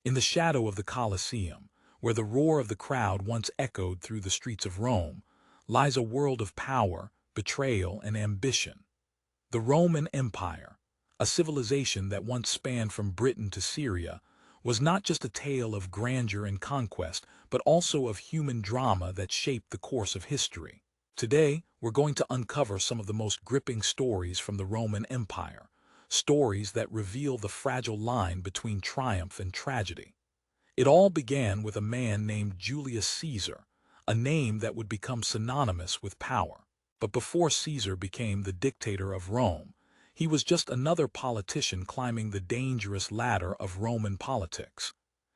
In the shadow of the Colosseum, where the roar of the crowd once echoed through the streets of Rome, lies a world of power, betrayal, and ambition. The Roman Empire, a civilization that once spanned from Britain to Syria, was not just a tale of grandeur and conquest, but also of human drama that shaped the course of history. Today, we're going to uncover some of the most gripping stories from the Roman Empire, stories that reveal the fragile line between triumph and tragedy. It all began with a man named Julius Caesar, a name that would become synonymous with power. But before Caesar became the dictator of Rome, he was just another politician climbing the dangerous ladder of Roman politics.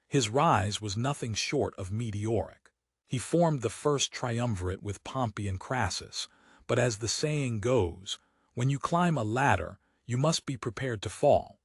His rise was nothing short of meteoric. He formed the first triumvirate with Pompey and Crassus, but as the saying goes, when you climb a ladder, you must be prepared to fall.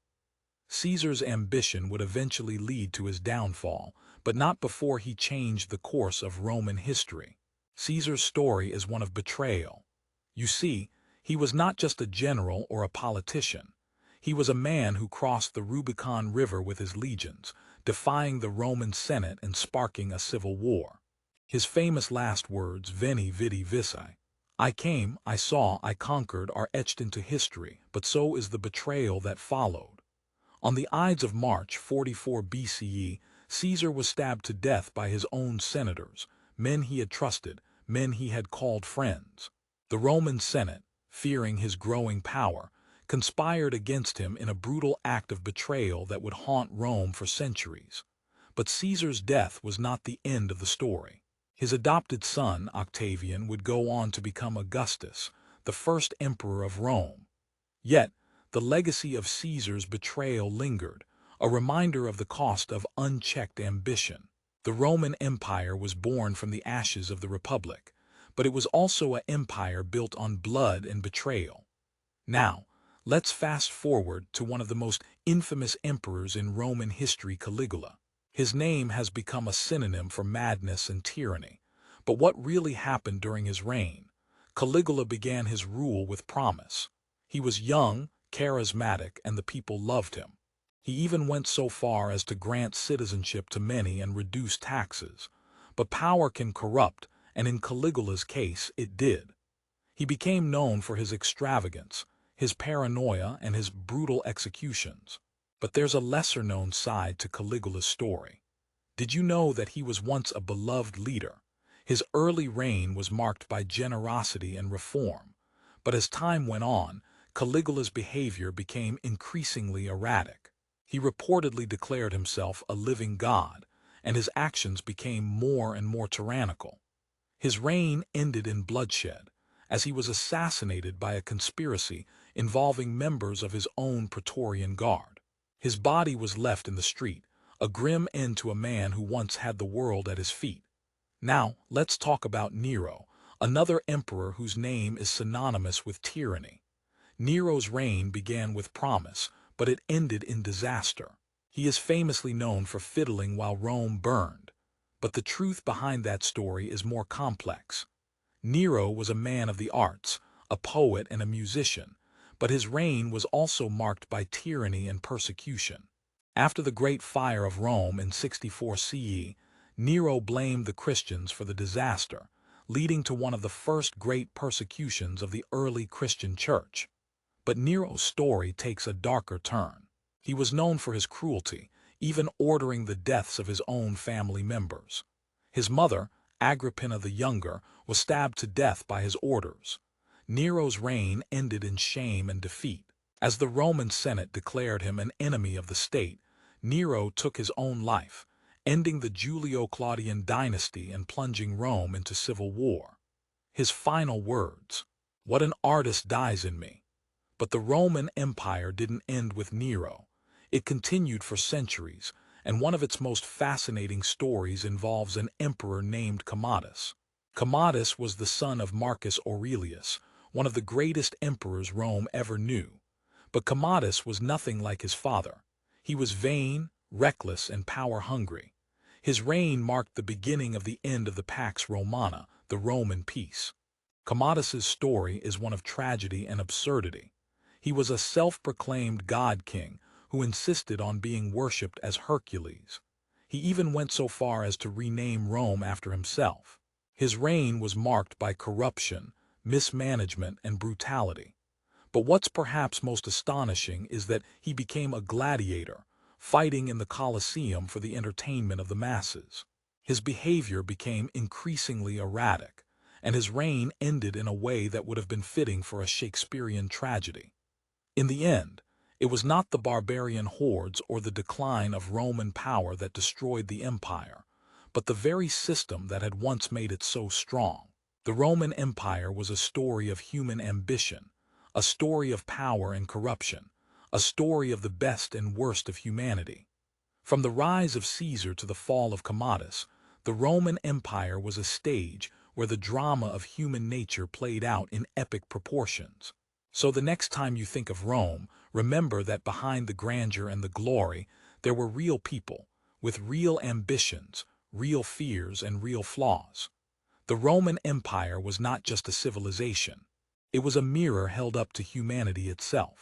Caesar's ambition would eventually lead to his downfall, but not before he changed the course of Roman history. Caesar's story is one of betrayal. You see, he was not just a general or a politician. He was a man who crossed the Rubicon River with his legions, defying the Roman Senate and sparking a civil war. His famous last words, Veni, Vidi, Vici, I came, I saw, I conquered, are etched into history, but so is the betrayal that followed. On the Ides of March 44 BCE, Caesar was stabbed to death by his own senators, men he had trusted, men he had called friends. The Roman Senate, fearing his growing power, conspired against him in a brutal act of betrayal that would haunt Rome for centuries. But Caesar's death was not the end of the story. His adopted son, Octavian, would go on to become Augustus, the first emperor of Rome. Yet, the legacy of Caesar's betrayal lingered, a reminder of the cost of unchecked ambition. The Roman Empire was born from the ashes of the Republic, but it was also an empire built on blood and betrayal. Now, let's fast forward to one of the most infamous emperors in Roman history, Caligula. His name has become a synonym for madness and tyranny. But what really happened during his reign? Caligula began his rule with promise. He was young, charismatic, and the people loved him. He even went so far as to grant citizenship to many and reduce taxes. But power can corrupt, and in Caligula's case, it did. He became known for his extravagance, his paranoia, and his brutal executions. But there's a lesser-known side to Caligula's story. Did you know that he was once a beloved leader? His early reign was marked by generosity and reform. But as time went on, Caligula's behavior became increasingly erratic. He reportedly declared himself a living god, and his actions became more and more tyrannical. His reign ended in bloodshed, as he was assassinated by a conspiracy involving members of his own Praetorian Guard. His body was left in the street, a grim end to a man who once had the world at his feet. Now, let's talk about Nero, another emperor whose name is synonymous with tyranny. Nero's reign began with promise, but it ended in disaster. He is famously known for fiddling while Rome burned. But the truth behind that story is more complex. Nero was a man of the arts, a poet and a musician, but his reign was also marked by tyranny and persecution. After the Great Fire of Rome in 64 CE, Nero blamed the Christians for the disaster, leading to one of the first great persecutions of the early Christian church. But Nero's story takes a darker turn. He was known for his cruelty, even ordering the deaths of his own family members. His mother, Agrippina the Younger, was stabbed to death by his orders. Nero's reign ended in shame and defeat. As the Roman Senate declared him an enemy of the state, Nero took his own life, ending the Julio-Claudian dynasty and plunging Rome into civil war. His final words, "What an artist dies in me." But the Roman Empire didn't end with Nero. It continued for centuries, and one of its most fascinating stories involves an emperor named Commodus. Commodus was the son of Marcus Aurelius, one of the greatest emperors Rome ever knew. But Commodus was nothing like his father. He was vain, reckless, and power-hungry. His reign marked the beginning of the end of the Pax Romana, the Roman peace. Commodus's story is one of tragedy and absurdity. He was a self-proclaimed god king who insisted on being worshipped as Hercules. He even went so far as to rename Rome after himself. His reign was marked by corruption, mismanagement, and brutality. But what's perhaps most astonishing is that he became a gladiator, fighting in the Colosseum for the entertainment of the masses. His behavior became increasingly erratic, and his reign ended in a way that would have been fitting for a Shakespearean tragedy. In the end, it was not the barbarian hordes or the decline of Roman power that destroyed the empire, but the very system that had once made it so strong. The Roman Empire was a story of human ambition, a story of power and corruption, a story of the best and worst of humanity. From the rise of Caesar to the fall of Commodus, the Roman Empire was a stage where the drama of human nature played out in epic proportions. So the next time you think of Rome, remember that behind the grandeur and the glory, there were real people, with real ambitions, real fears, and real flaws. The Roman Empire was not just a civilization. It was a mirror held up to humanity itself.